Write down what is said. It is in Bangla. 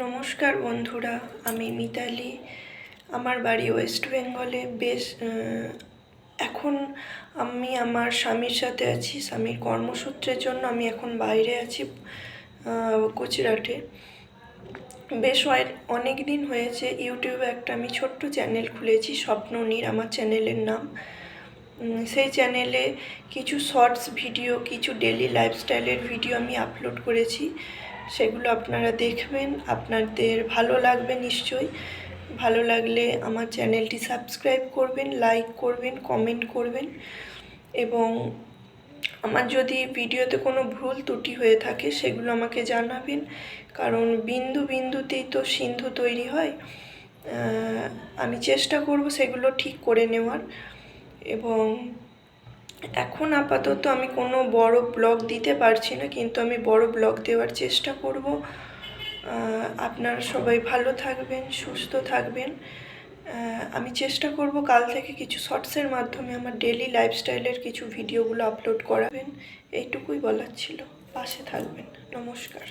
নমস্কার বন্ধুরা, আমি মিতালি। আমার বাড়ি ওয়েস্ট বেঙ্গলে। এখন আমি আমার স্বামীর সাথে আছি। স্বামীর কর্মসূত্রের জন্য আমি এখন বাইরে আছি, গুজরাটে। অনেক দিন হয়েছে ইউটিউবে একটা আমি ছোট্ট চ্যানেল খুলেছি, স্বপ্ননীর আমার চ্যানেলের নাম। সেই চ্যানেলে কিছু শর্টস ভিডিও, কিছু ডেলি লাইফস্টাইলের ভিডিও আমি আপলোড করেছি। সেগুলো আপনারা দেখবেন, আপনাদের ভালো লাগবে নিশ্চয়ই। ভালো লাগলে আমার চ্যানেলটি সাবস্ক্রাইব করবেন, লাইক করবেন, কমেন্ট করবেন। এবং আমার যদি ভিডিওতে কোনো ভুল ত্রুটি হয়ে থাকে সেগুলো আমাকে জানাবেন, কারণ বিন্দু বিন্দুতেই তো সিন্ধু তৈরি হয়। আমি চেষ্টা করব সেগুলো ঠিক করে নেওয়ার। এবং এখন আপাতত আমি কোনো বড় ব্লগ দিতে পারছি না, কিন্তু আমি বড় ব্লগ দেওয়ার চেষ্টা করব। আপনারা সবাই ভালো থাকবেন, সুস্থ থাকবেন। আমি চেষ্টা করব কাল থেকে কিছু শর্টসের মাধ্যমে আমার ডেলি লাইফস্টাইলের কিছু ভিডিওগুলো আপলোড করাবেন। এইটুকুই বলার ছিল। পাশে থাকবেন। নমস্কার।